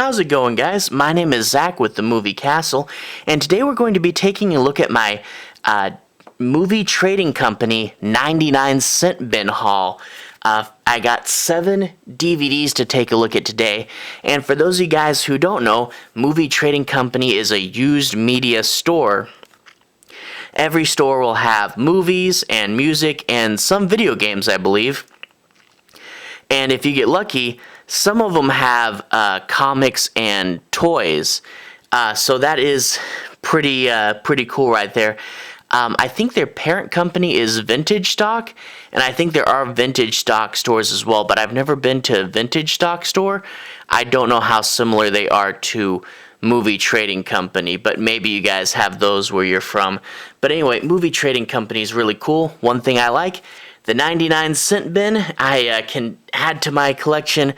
How's it going, guys? My name is Zach with the Movie Castle, and today we're going to be taking a look at my movie trading company 99-cent bin haul. I got 7 DVDs to take a look at today, and for those of you guys who don't know, Movie Trading Company is a used media store. Every store will have movies and music and some video games, I believe. And if you get lucky, some of them have comics and toys. So that is pretty cool right there. I think their parent company is Vintage Stock, and I think there are Vintage Stock stores as well, but I've never been to a Vintage Stock store. I don't know how similar they are to Movie Trading Company, but maybe you guys have those where you're from. But anyway, Movie Trading Company is really cool. One thing I like, the 99-cent bin, I can add to my collection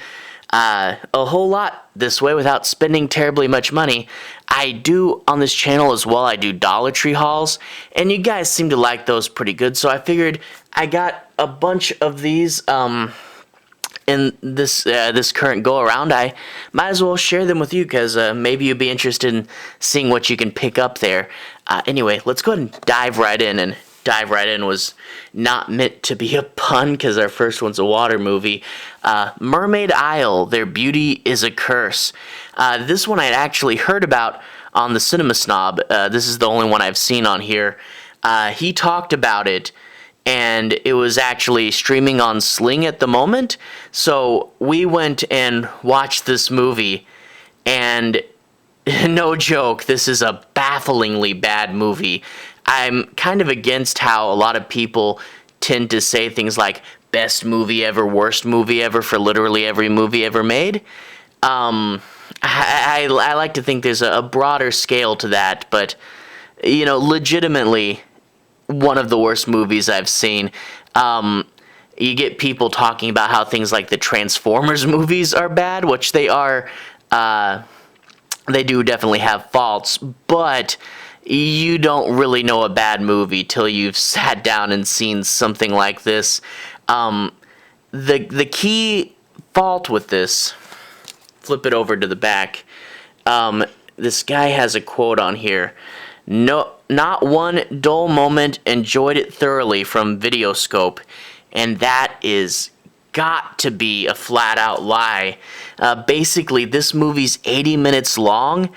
a whole lot this way without spending terribly much money. I do on this channel as well, I do Dollar Tree hauls, and you guys seem to like those pretty good, so I figured I got a bunch of these in this current go around. I might as well share them with you because maybe you'd be interested in seeing what you can pick up there. Anyway, let's go ahead and dive right in, and dive right in was not meant to be a pun because our first one's a water movie. Mermaid Isle, Their Beauty is a Curse. This one I'd actually heard about on the Cinema Snob. This is the only one I've seen on here. He talked about it, and it was actually streaming on Sling at the moment. So we went and watched this movie, and no joke, this is a bafflingly bad movie. I'm kind of against how a lot of people tend to say things like best movie ever, worst movie ever for literally every movie ever made. I like to think there's a broader scale to that, but, you know, legitimately one of the worst movies I've seen. You get people talking about how things like the Transformers movies are bad, which they are. They do definitely have faults, but you don't really know a bad movie till you've sat down and seen something like this. The key fault with this, flip it over to the back, this guy has a quote on here. No, not one dull moment, enjoyed it thoroughly from Videoscope, and that is got to be a flat-out lie. Basically, this movie's 80 minutes long,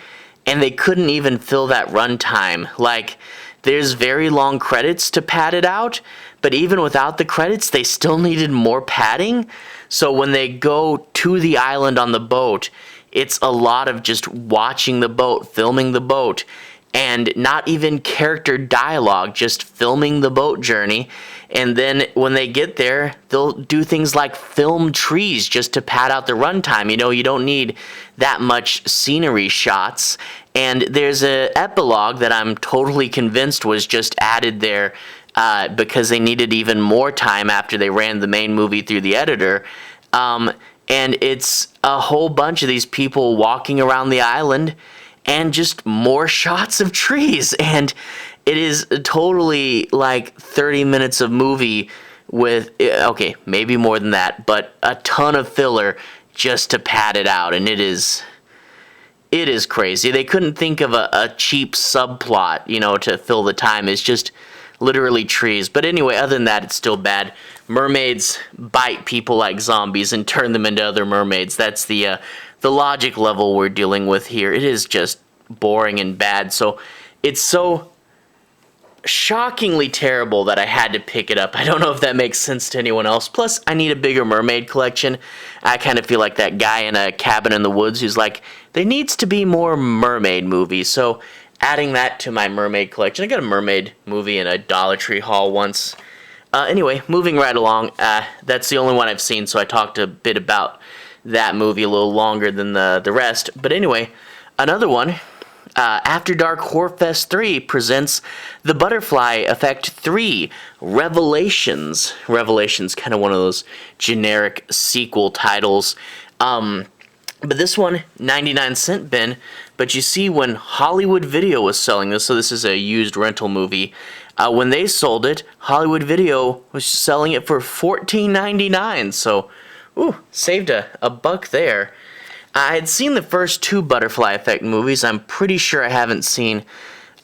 and they couldn't even fill that runtime. Like, there's very long credits to pad it out, but even without the credits, they still needed more padding. So when they go to the island on the boat, it's a lot of just watching the boat, filming the boat, and not even character dialogue, just filming the boat journey. And then when they get there, they'll do things like film trees just to pad out the runtime. You know, you don't need that much scenery shots. And there's an epilogue that I'm totally convinced was just added there because they needed even more time after they ran the main movie through the editor. And it's a whole bunch of these people walking around the island and just more shots of trees. And it is totally like 30 minutes of movie with, okay, maybe more than that, but a ton of filler just to pad it out. And it is crazy. They couldn't think of a cheap subplot, you know, to fill the time. It's just literally trees. But anyway, other than that, it's still bad. Mermaids bite people like zombies and turn them into other mermaids. That's the logic level we're dealing with here. It is just boring and bad. So it's so shockingly terrible that I had to pick it up. I don't know if that makes sense to anyone else. Plus, I need a bigger mermaid collection. I kind of feel like that guy in a cabin in the woods who's like, there needs to be more mermaid movies. So adding that to my mermaid collection. I got a mermaid movie in a Dollar Tree haul once. Anyway, moving right along. That's the only one I've seen, so I talked a bit about that movie a little longer than the rest. But anyway, another one. After Dark Horror Fest 3 presents The Butterfly Effect 3 Revelations. Revelations, kind of one of those generic sequel titles. But this one, 99-cent bin. But you see, when Hollywood Video was selling this, so this is a used rental movie, when they sold it, Hollywood Video was selling it for $14.99. So, ooh, saved a buck there. I had seen the first two Butterfly Effect movies. I'm pretty sure I haven't seen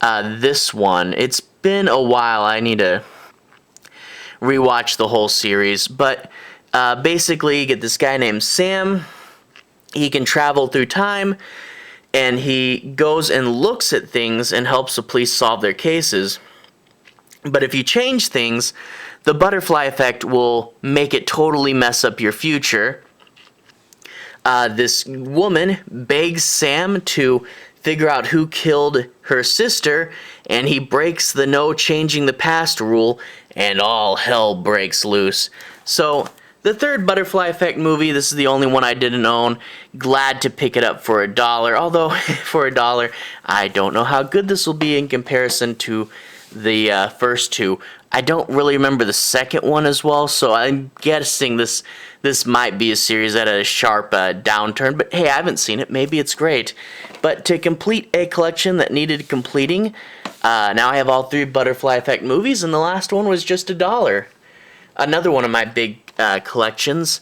this one. It's been a while. I need to rewatch the whole series. But basically, you get this guy named Sam. He can travel through time, and he goes and looks at things and helps the police solve their cases. But if you change things, the butterfly effect will make it totally mess up your future. This woman begs Sam to figure out who killed her sister, and he breaks the no changing the past rule, and all hell breaks loose. So, the third Butterfly Effect movie, this is the only one I didn't own. Glad to pick it up for $1, although for $1, I don't know how good this will be in comparison to the first two. I don't really remember the second one as well, so I'm guessing this might be a series that had a sharp downturn, but hey, I haven't seen it. Maybe it's great. But to complete a collection that needed completing, now I have all three Butterfly Effect movies, and the last one was just $1. Another one of my big collections.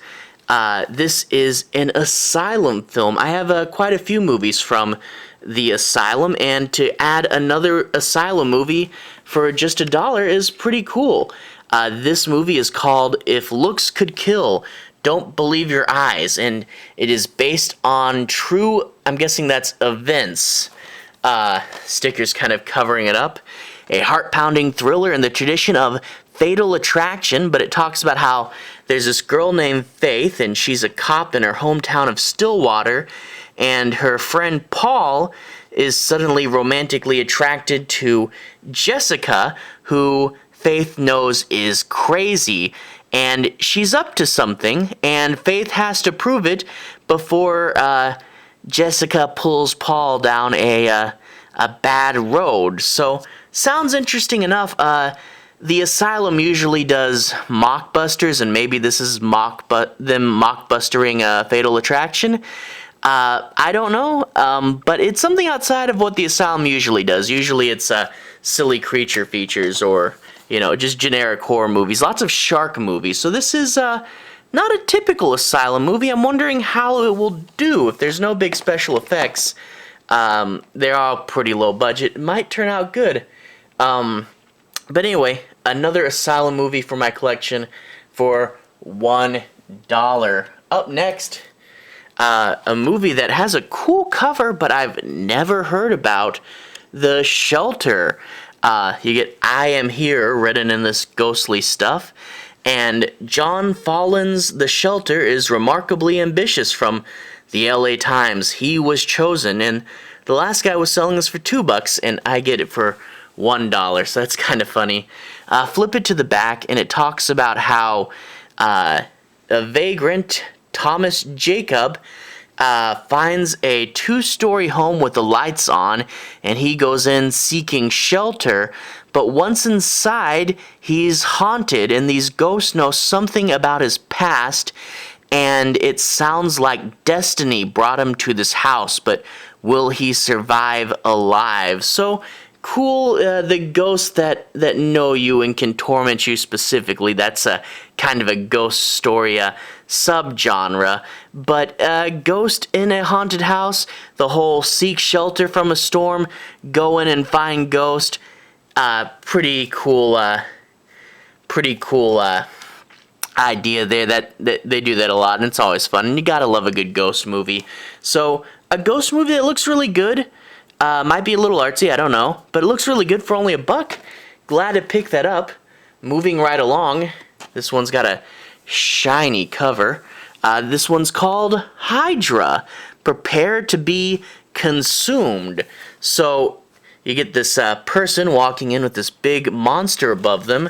This is an Asylum film. I have quite a few movies from the Asylum, and to add another Asylum movie for just $1 is pretty cool. This movie is called If Looks Could Kill, Don't Believe Your Eyes, and it is based on true, I'm guessing that's events. Stickers kind of covering it up. A heart-pounding thriller in the tradition of Fatal Attraction, but it talks about how there's this girl named Faith, and she's a cop in her hometown of Stillwater, and her friend Paul is suddenly romantically attracted to Jessica, who Faith knows is crazy, and she's up to something, and Faith has to prove it before Jessica pulls Paul down a bad road. So, sounds interesting enough. The Asylum usually does mockbusters, and maybe this is them mockbustering Fatal Attraction. I don't know, but it's something outside of what the Asylum usually does. Usually it's silly creature features or, just generic horror movies. Lots of shark movies. So this is not a typical Asylum movie. I'm wondering how it will do. If there's no big special effects, they're all pretty low budget. It might turn out good. But anyway, another Asylum movie for my collection for $1. Up next, a movie that has a cool cover, but I've never heard about, The Shelter. You get I Am Here written in this ghostly stuff, and John Follin's The Shelter is remarkably ambitious from the LA Times. He was chosen, and the last guy was selling this for $2, and I get it for $1, so that's kind of funny. Flip it to the back, and it talks about how a vagrant, Thomas Jacob, finds a 2-story home with the lights on, and he goes in seeking shelter, but once inside, he's haunted, and these ghosts know something about his past, and it sounds like destiny brought him to this house, but will he survive alive? So, cool, the ghosts that know you and can torment you specifically. That's a kind of a ghost story subgenre. But ghost in a haunted house, the whole seek shelter from a storm, go in and find ghost. Pretty cool idea there. That they do that a lot, and it's always fun. And you gotta love a good ghost movie. So a ghost movie that looks really good. Might be a little artsy, I don't know, but it looks really good for only $1. Glad to pick that up. Moving right along, this one's got a shiny cover. This one's called Hydra, Prepare to be Consumed. So, you get this person walking in with this big monster above them.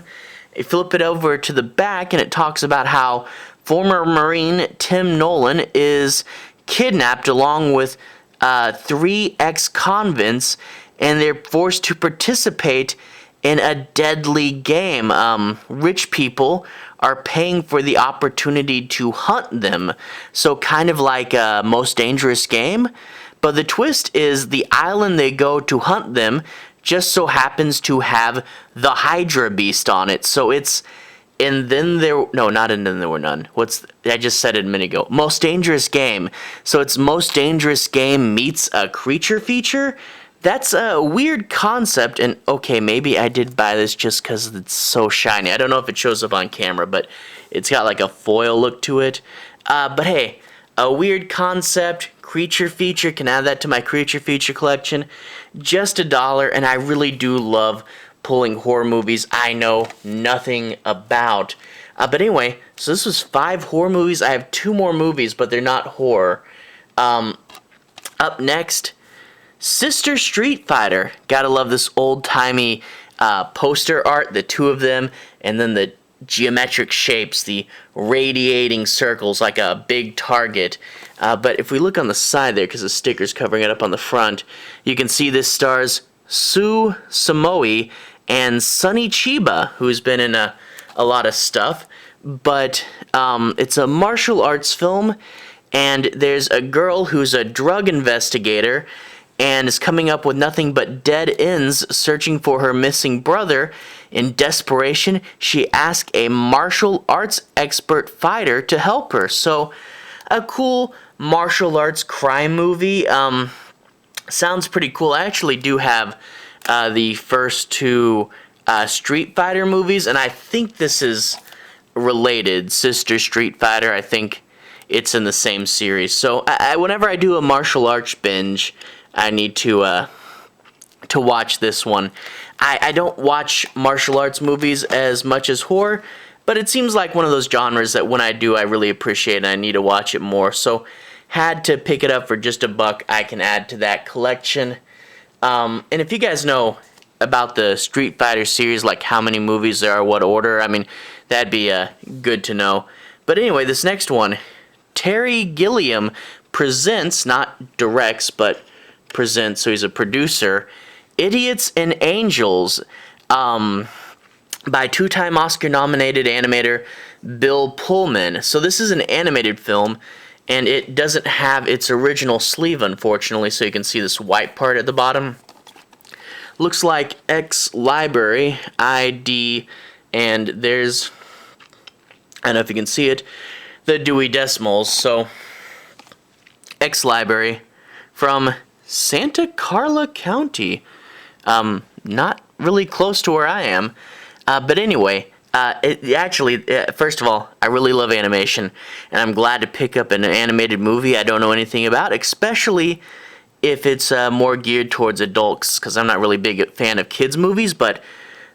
You flip it over to the back, and it talks about how former Marine Tim Nolan is kidnapped along with 3 ex-convicts, and they're forced to participate in a deadly game. Rich people are paying for the opportunity to hunt them, so kind of like a Most Dangerous Game. But the twist is the island they go to hunt them just so happens to have the Hydra beast on it. So it's And then there, no, not and then there were none. I just said it a minute ago. Most Dangerous Game. So it's Most Dangerous Game meets a creature feature. That's a weird concept, and okay, maybe I did buy this just because it's so shiny. I don't know if it shows up on camera, but it's got like a foil look to it. But hey, a weird concept, creature feature, can add that to my creature feature collection. Just $1, and I really do love pulling horror movies I know nothing about. But anyway, so this was 5 horror movies. I have 2 more movies, but they're not horror. Up next, Sister Streetfighter. Gotta love this old-timey poster art, the 2 of them, and then the geometric shapes, the radiating circles like a big target. But if we look on the side there, because the sticker's covering it up on the front, you can see this stars Sue Samoi and Sonny Chiba, who's been in a lot of stuff. But it's a martial arts film, and there's a girl who's a drug investigator and is coming up with nothing but dead ends searching for her missing brother. In desperation, she asks a martial arts expert fighter to help her. So, a cool martial arts crime movie. Sounds pretty cool. I actually do have the first 2 Streetfighter movies, and I think this is related. Sister Streetfighter, I think it's in the same series. So, whenever I do a martial arts binge, I need to watch this one. I don't watch martial arts movies as much as horror, but it seems like one of those genres that when I do, I really appreciate and I need to watch it more. So, had to pick it up for just $1 I can add to that collection. And if you guys know about the Street Fighter series, like how many movies there are, what order, I mean, that'd be good to know. But anyway, this next one, Terry Gilliam presents, not directs, but presents, so he's a producer, Idiots and Angels, by 2-time Oscar-nominated animator Bill Pullman. So this is an animated film, and it doesn't have its original sleeve, unfortunately, so you can see this white part at the bottom. Looks like X Library, ID, and there's, I don't know if you can see it, the Dewey Decimals. So, X Library from Santa Carla County. Not really close to where I am. But anyway, first of all, I really love animation, and I'm glad to pick up an animated movie I don't know anything about, especially if it's more geared towards adults, because I'm not really a big fan of kids' movies, but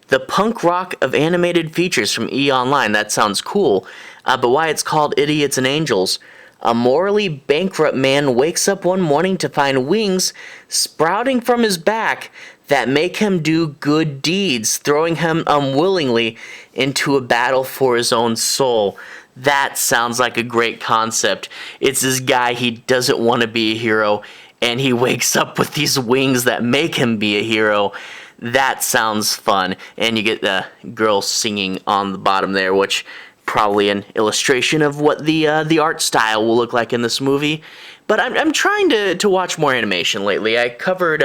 the punk rock of animated features from E! Online, that sounds cool. But why it's called Idiots and Angels? A morally bankrupt man wakes up one morning to find wings sprouting from his back that make him do good deeds, throwing him unwillingly into a battle for his own soul. That sounds like a great concept. It's this guy, he doesn't want to be a hero, and he wakes up with these wings that make him be a hero. That sounds fun. And you get the girl singing on the bottom there, which probably an illustration of what the art style will look like in this movie. But I'm trying to watch more animation lately. I covered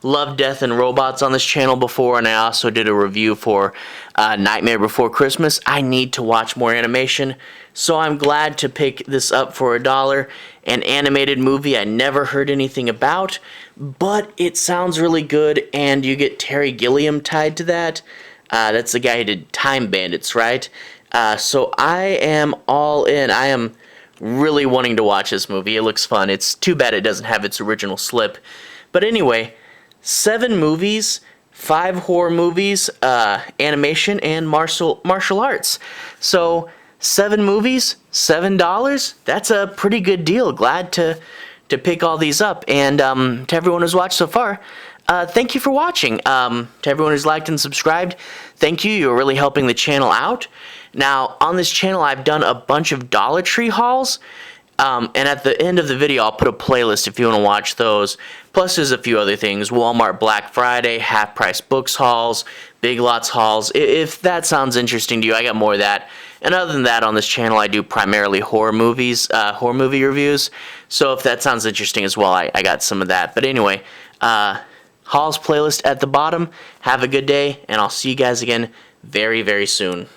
Love, Death, and Robots on this channel before, and I also did a review for Nightmare Before Christmas. I need to watch more animation, so I'm glad to pick this up for $1. An animated movie I never heard anything about, but it sounds really good, and you get Terry Gilliam tied to that. That's the guy who did Time Bandits, right? So I am all in. I am really wanting to watch this movie. It looks fun. It's too bad it doesn't have its original slip. But anyway, 7 movies, 5 horror movies, animation, and martial arts. So 7 movies, $7. That's a pretty good deal. Glad to pick all these up. And to everyone who's watched so far, thank you for watching. To everyone who's liked and subscribed, thank you. You're really helping the channel out. Now, on this channel, I've done a bunch of Dollar Tree hauls, and at the end of the video, I'll put a playlist if you want to watch those. Plus, there's a few other things. Walmart Black Friday, half-price books hauls, Big Lots hauls. If that sounds interesting to you, I got more of that. And other than that, on this channel, I do primarily horror movies, horror movie reviews. So if that sounds interesting as well, I got some of that. But anyway, hauls playlist at the bottom. Have a good day, and I'll see you guys again very, very soon.